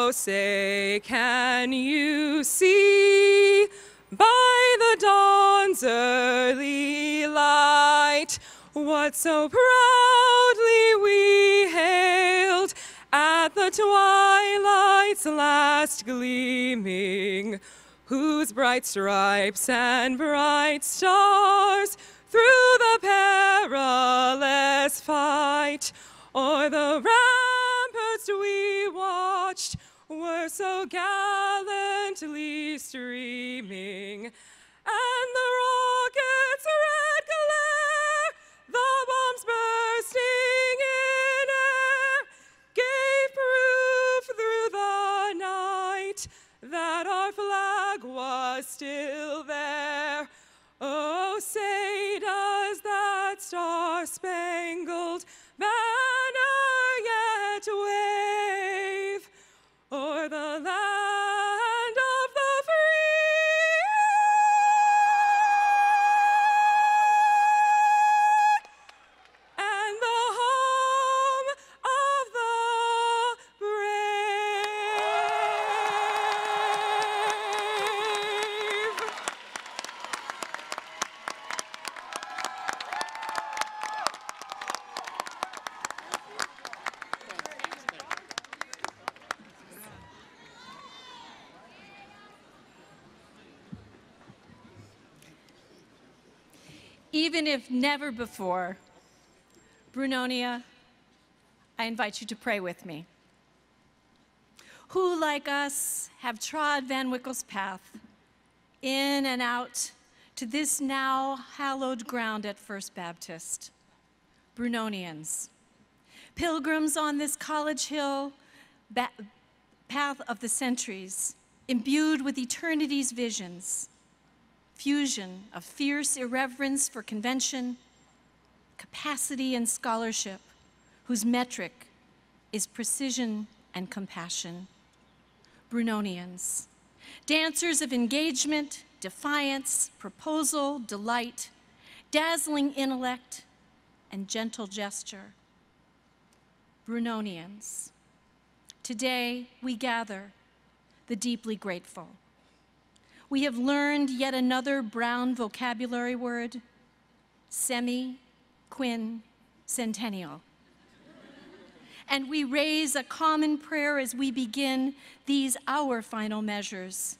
Oh, say, can you see by the dawn's early light what so proudly we hailed at the twilight's last gleaming, whose bright stripes and bright stars through the perilous fight o'er the ramparts we watched were so gallantly streaming, and the rocket's red glare, the bombs bursting in air, gave proof through the night that our flag was still there. Oh, say does that star-spangled banner yet wave o'er the land of the free and the home of the brave? Even if never before, Brunonia, I invite you to pray with me. Who, like us, have trod Van Wickle's path in and out to this now hallowed ground at First Baptist? Brunonians, pilgrims on this college hill path of the centuries, imbued with eternity's visions, fusion of fierce irreverence for convention, capacity and scholarship, whose metric is precision and compassion. Brunonians, dancers of engagement, defiance, proposal, delight, dazzling intellect, and gentle gesture. Brunonians, today we gather the deeply grateful. We have learned yet another Brown vocabulary word, semi-quincentennial. And we raise a common prayer as we begin these our final measures,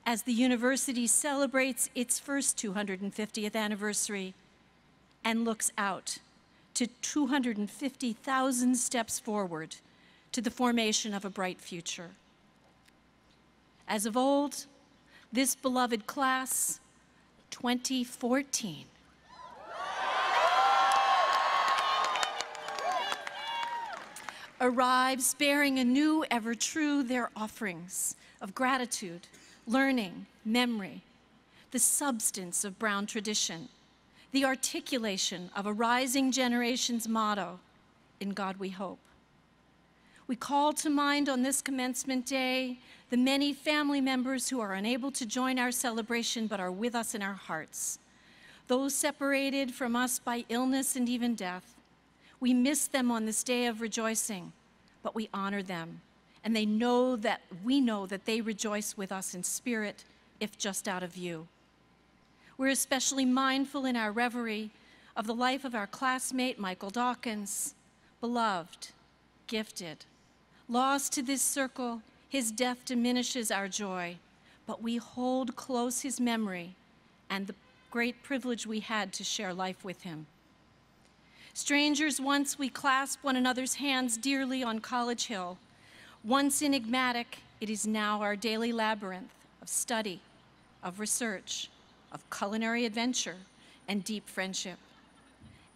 as the university celebrates its first 250th anniversary and looks out to 250,000 steps forward to the formation of a bright future. As of old, this beloved class, 2014, arrives bearing anew ever true their offerings of gratitude, learning, memory, the substance of Brown tradition, the articulation of a rising generation's motto, "In God we hope." We call to mind on this commencement day the many family members who are unable to join our celebration but are with us in our hearts. Those separated from us by illness and even death. We miss them on this day of rejoicing, but we honor them. And we know that they rejoice with us in spirit, if just out of view. We're especially mindful in our reverie of the life of our classmate, Michael Dawkins, beloved, gifted. Lost to this circle, his death diminishes our joy, but we hold close his memory and the great privilege we had to share life with him. Strangers once, we clasped one another's hands dearly on College Hill. Once enigmatic, it is now our daily labyrinth of study, of research, of culinary adventure, and deep friendship.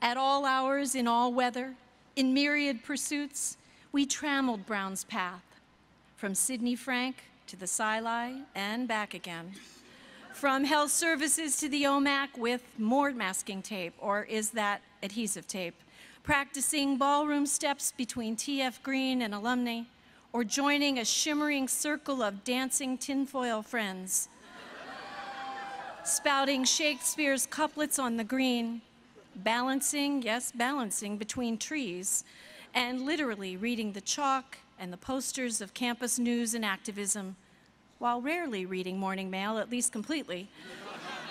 At all hours, in all weather, in myriad pursuits, we trammeled Brown's path, from Sidney Frank to the Sci-Li and back again. From health services to the OMAC with more masking tape, or is that adhesive tape, practicing ballroom steps between TF Green and alumni, or joining a shimmering circle of dancing tinfoil friends, spouting Shakespeare's couplets on the green, balancing, yes, balancing between trees, and literally reading the chalk and the posters of campus news and activism, while rarely reading morning mail, at least completely,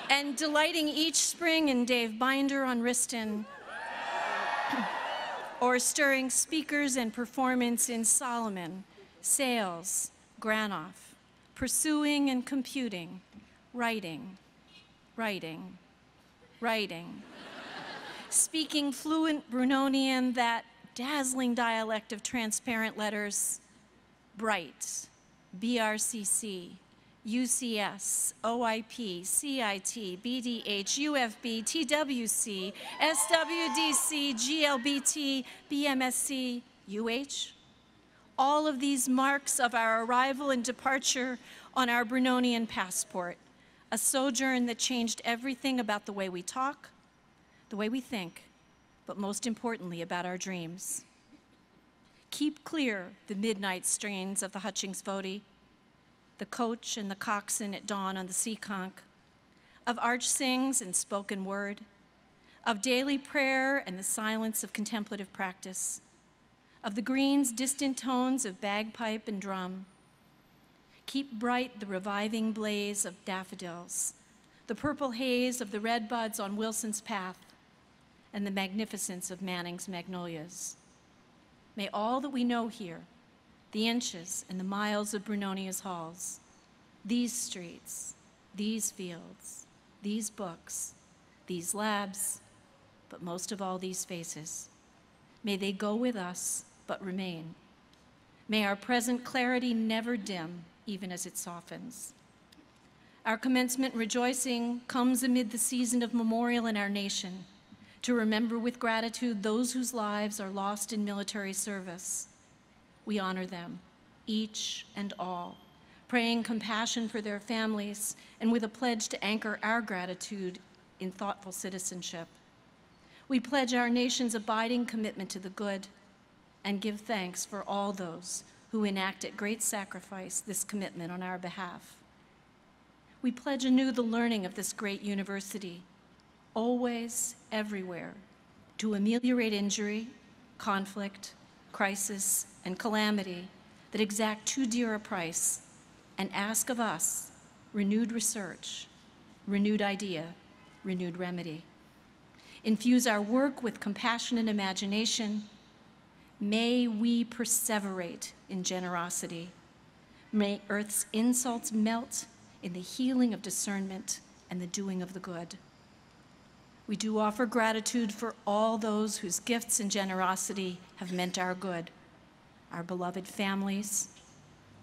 and delighting each spring in Dave Binder on Riston, or stirring speakers and performance in Solomon, Sales, Granoff, pursuing and computing, writing, writing, writing, speaking fluent Brunonian, that dazzling dialect of transparent letters, bright, BRCC, UCS, OIP, CIT, BDH, UFB, TWC, SWDC, GLBT, BMSC, UH. All of these marks of our arrival and departure on our Brunonian passport, a sojourn that changed everything about the way we talk, the way we think, but most importantly about our dreams. Keep clear the midnight strains of the Hutchings Vody, the coach and the coxswain at dawn on the Seekonk, of arch sings and spoken word, of daily prayer and the silence of contemplative practice, of the green's distant tones of bagpipe and drum. Keep bright the reviving blaze of daffodils, the purple haze of the red buds on Wilson's path, and the magnificence of Manning's magnolias. May all that we know here, the inches and the miles of Brunonia's halls, these streets, these fields, these books, these labs, but most of all these faces, may they go with us but remain. May our present clarity never dim, even as it softens. Our commencement rejoicing comes amid the season of memorial in our nation, to remember with gratitude those whose lives are lost in military service. We honor them, each and all, praying compassion for their families and with a pledge to anchor our gratitude in thoughtful citizenship. We pledge our nation's abiding commitment to the good and give thanks for all those who enact at great sacrifice this commitment on our behalf. We pledge anew the learning of this great university, always, everywhere, to ameliorate injury, conflict, crisis, and calamity that exact too dear a price, and ask of us renewed research, renewed idea, renewed remedy. Infuse our work with compassion and imagination. May we perseverate in generosity. May Earth's insults melt in the healing of discernment and the doing of the good. We do offer gratitude for all those whose gifts and generosity have meant our good, our beloved families,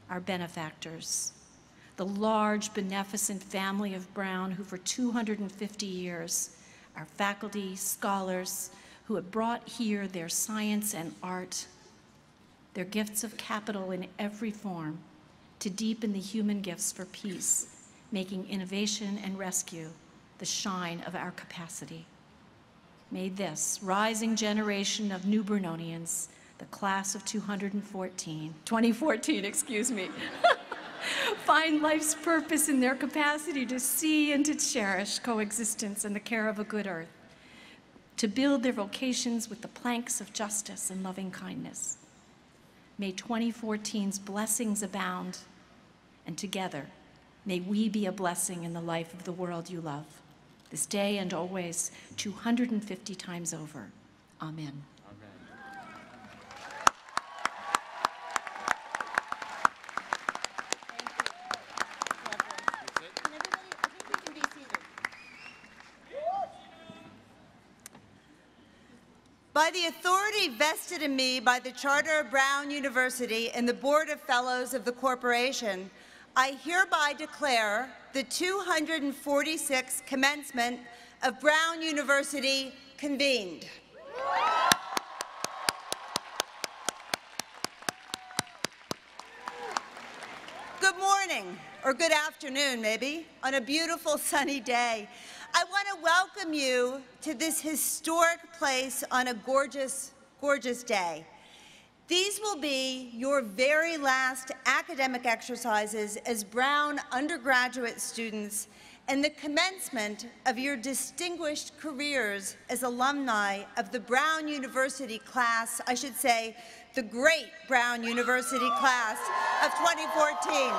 our benefactors, the large beneficent family of Brown who for 250 years, our faculty, scholars, who have brought here their science and art, their gifts of capital in every form, to deepen the human gifts for peace, making innovation and rescue the shine of our capacity. May this rising generation of new Brunonians, the class of 2014, find life's purpose in their capacity to see and to cherish coexistence and the care of a good earth, to build their vocations with the planks of justice and loving kindness. May 2014's blessings abound, and together, may we be a blessing in the life of the world you love, this day and always, 250 times over. Amen. By the authority vested in me by the Charter of Brown University and the Board of Fellows of the Corporation, I hereby declare the 246th commencement of Brown University convened. Good morning, or good afternoon maybe, on a beautiful sunny day. I want to welcome you to this historic place on a gorgeous, gorgeous day. These will be your very last academic exercises as Brown undergraduate students and the commencement of your distinguished careers as alumni of the Brown University class, I should say, the great Brown University class of 2014.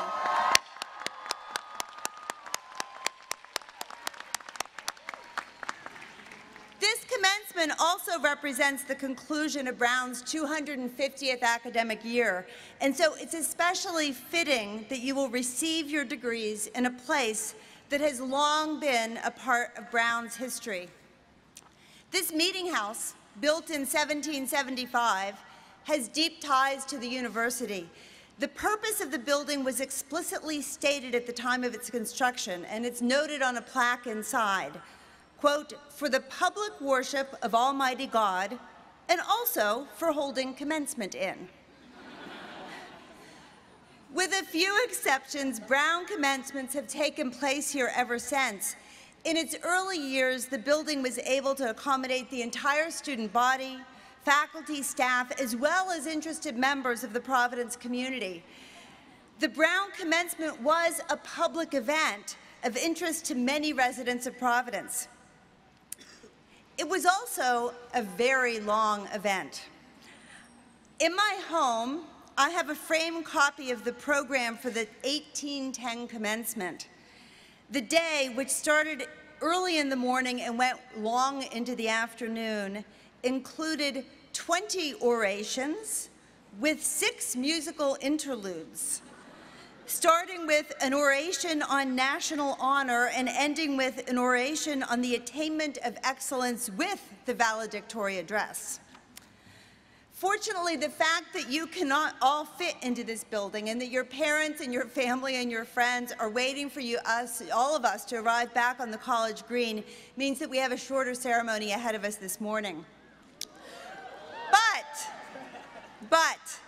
This commencement also represents the conclusion of Brown's 250th academic year, and so it's especially fitting that you will receive your degrees in a place that has long been a part of Brown's history. This meeting house, built in 1775, has deep ties to the university. The purpose of the building was explicitly stated at the time of its construction, and it's noted on a plaque inside. Quote, "For the public worship of Almighty God, and also for holding commencement in." With a few exceptions, Brown commencements have taken place here ever since. In its early years, the building was able to accommodate the entire student body, faculty, staff, as well as interested members of the Providence community. The Brown commencement was a public event of interest to many residents of Providence. It was also a very long event. In my home, I have a framed copy of the program for the 1810 commencement. The day, which started early in the morning and went long into the afternoon, included 20 orations with 6 musical interludes, starting with an oration on national honor and ending with an oration on the attainment of excellence with the valedictory address. Fortunately, the fact that you cannot all fit into this building and that your parents and your family and your friends are waiting for you, all of us, to arrive back on the college green means that we have a shorter ceremony ahead of us this morning. But,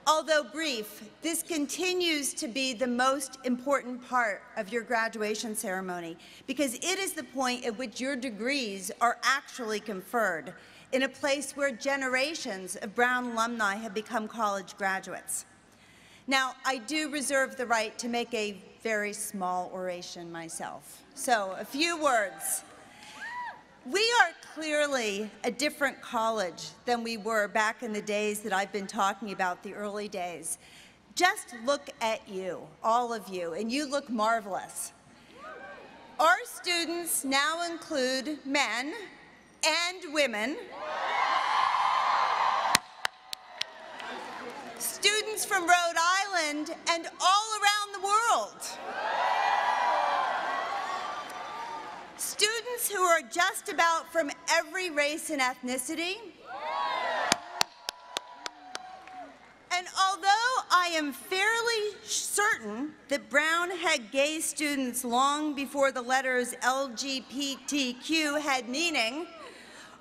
although brief, this continues to be the most important part of your graduation ceremony because it is the point at which your degrees are actually conferred in a place where generations of Brown alumni have become college graduates. Now, I do reserve the right to make a very small oration myself. So, a few words. We are clearly a different college than we were back in the days that I've been talking about, the early days. Just look at you, all of you, and you look marvelous. Our students now include men and women, students from Rhode Island and all around the world. Students who are just about from every race and ethnicity. And although I am fairly certain that Brown had gay students long before the letters LGBTQ had meaning,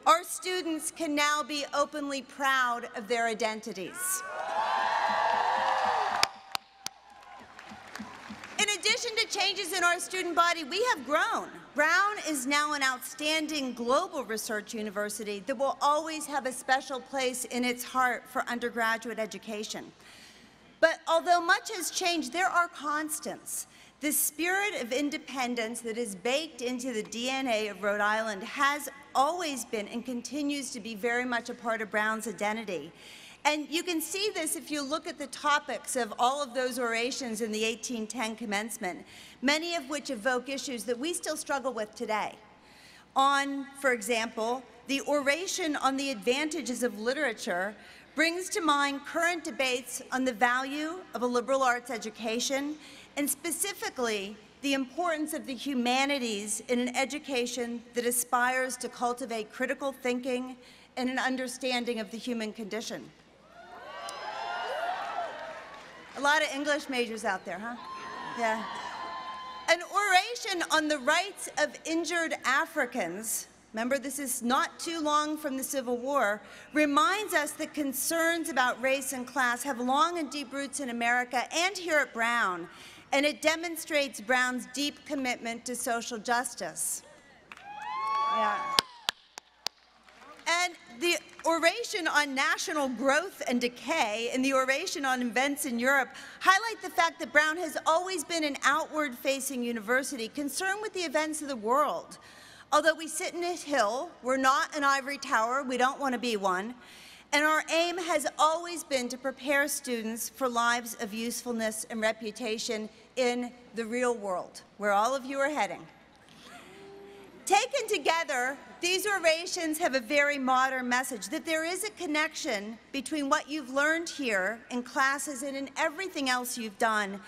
our students can now be openly proud of their identities. In addition to changes in our student body, we have grown. Brown is now an outstanding global research university that will always have a special place in its heart for undergraduate education. But although much has changed, there are constants. The spirit of independence that is baked into the DNA of Rhode Island has always been and continues to be very much a part of Brown's identity. And you can see this if you look at the topics of all of those orations in the 1810 commencement, many of which evoke issues that we still struggle with today. On, for example, the oration on the advantages of literature brings to mind current debates on the value of a liberal arts education, and specifically the importance of the humanities in an education that aspires to cultivate critical thinking and an understanding of the human condition. A lot of English majors out there, huh? Yeah. An oration on the rights of injured Africans, remember this is not too long from the Civil War, reminds us that concerns about race and class have long and deep roots in America and here at Brown, and it demonstrates Brown's deep commitment to social justice. Yeah. And the oration on national growth and decay and the oration on events in Europe highlight the fact that Brown has always been an outward-facing university concerned with the events of the world. Although we sit in a hill, we're not an ivory tower, we don't want to be one, and our aim has always been to prepare students for lives of usefulness and reputation in the real world, where all of you are heading. Taken together, these orations have a very modern message, that there is a connection between what you've learned here in classes and in everything else you've done,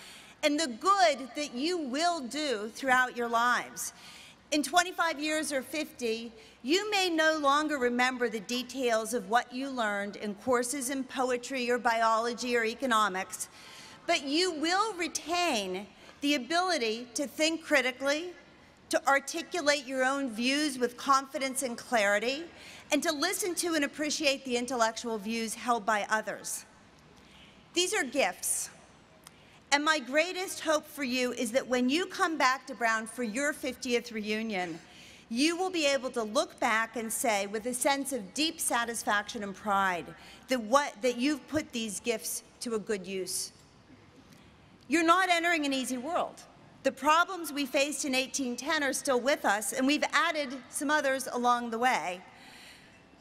and the good that you will do throughout your lives. In 25 years or 50, you may no longer remember the details of what you learned in courses in poetry or biology or economics, but you will retain the ability to think critically, to articulate your own views with confidence and clarity, and to listen to and appreciate the intellectual views held by others. These are gifts. And my greatest hope for you is that when you come back to Brown for your 50th reunion, you will be able to look back and say, with a sense of deep satisfaction and pride, that you've put these gifts to a good use. You're not entering an easy world. The problems we faced in 1810 are still with us, and we've added some others along the way.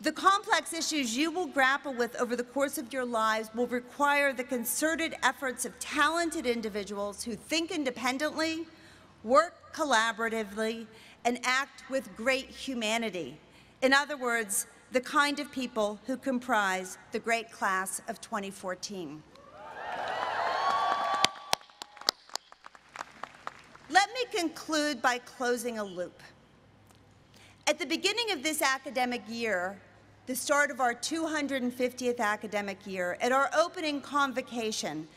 The complex issues you will grapple with over the course of your lives will require the concerted efforts of talented individuals who think independently, work collaboratively, and act with great humanity. In other words, the kind of people who comprise the great class of 2014. Let me conclude by closing a loop. At the beginning of this academic year, the start of our 250th academic year, at our opening convocation,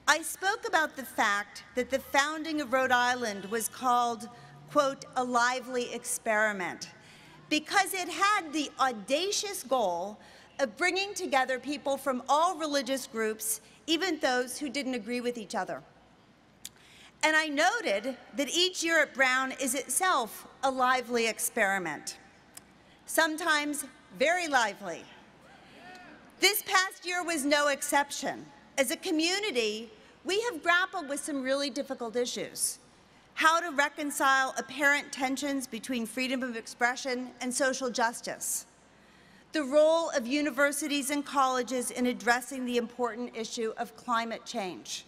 I spoke about the fact that the founding of Rhode Island was called, quote, a lively experiment, because it had the audacious goal of bringing together people from all religious groups, even those who didn't agree with each other. And I noted that each year at Brown is itself a lively experiment, sometimes very lively. This past year was no exception. As a community, we have grappled with some really difficult issues. How to reconcile apparent tensions between freedom of expression and social justice. The role of universities and colleges in addressing the important issue of climate change.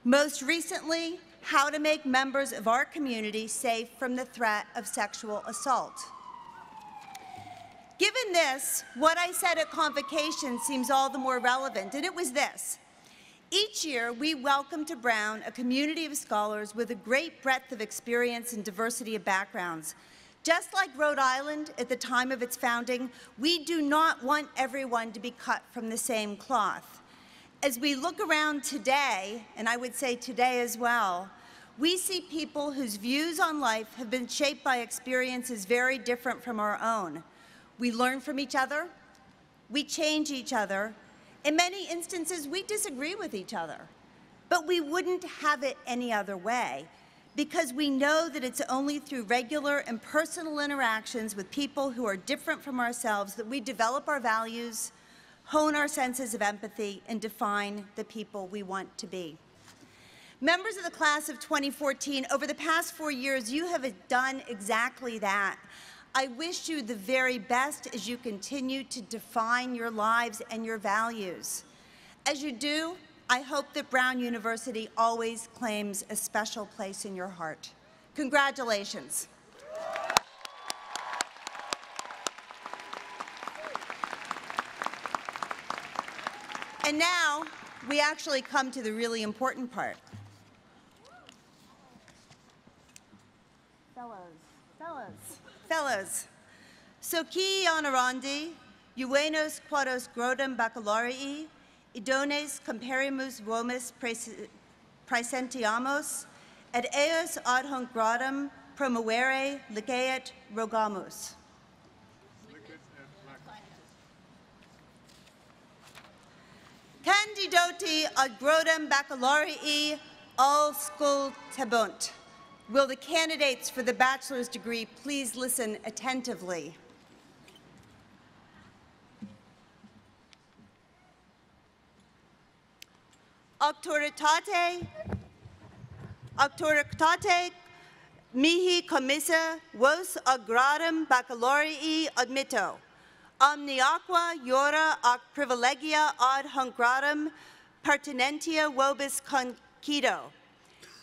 Most recently, how to make members of our community safe from the threat of sexual assault. Given this, what I said at convocation seems all the more relevant, and it was this. Each year, we welcome to Brown a community of scholars with a great breadth of experience and diversity of backgrounds. Just like Rhode Island at the time of its founding, we do not want everyone to be cut from the same cloth. As we look around today, and I would say today as well, we see people whose views on life have been shaped by experiences very different from our own. We learn from each other, we change each other. In many instances, we disagree with each other, but we wouldn't have it any other way, because we know that it's only through regular and personal interactions with people who are different from ourselves that we develop our values, hone our senses of empathy, and define the people we want to be. Members of the class of 2014, over the past 4 years, you have done exactly that. I wish you the very best as you continue to define your lives and your values. As you do, I hope that Brown University always claims a special place in your heart. Congratulations. And now, we actually come to the really important part. Fellows. So qui honorandi, juvenos quados grodem baccalarii, idones comperimus vomis praesentiamos, et eos ad hoc gradum promovere liceat rogamus. Candidati ad grodem baccalarii auscultabunt. Will the candidates for the bachelor's degree please listen attentively? auctoritate mihi commissa vos ad gradum baccalaureae admitto. Omniaqua iura ac privilegia ad hunc gradum pertinentia vobis concedo.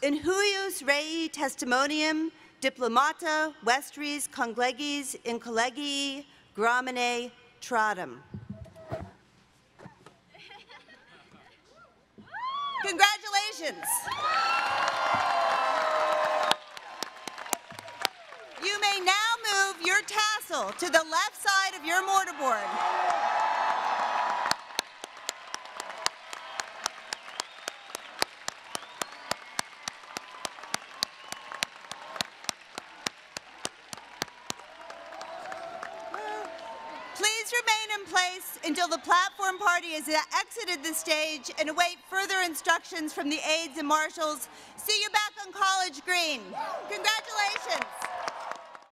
In huius rei testimonium diplomata vestris conglegis in collegii gramine tradum. Congratulations. You may now move your tassel to the left side of your mortarboard. Please remain in place until the platform party has exited the stage and await further instructions from the aides and marshals. See you back on College Green. Congratulations.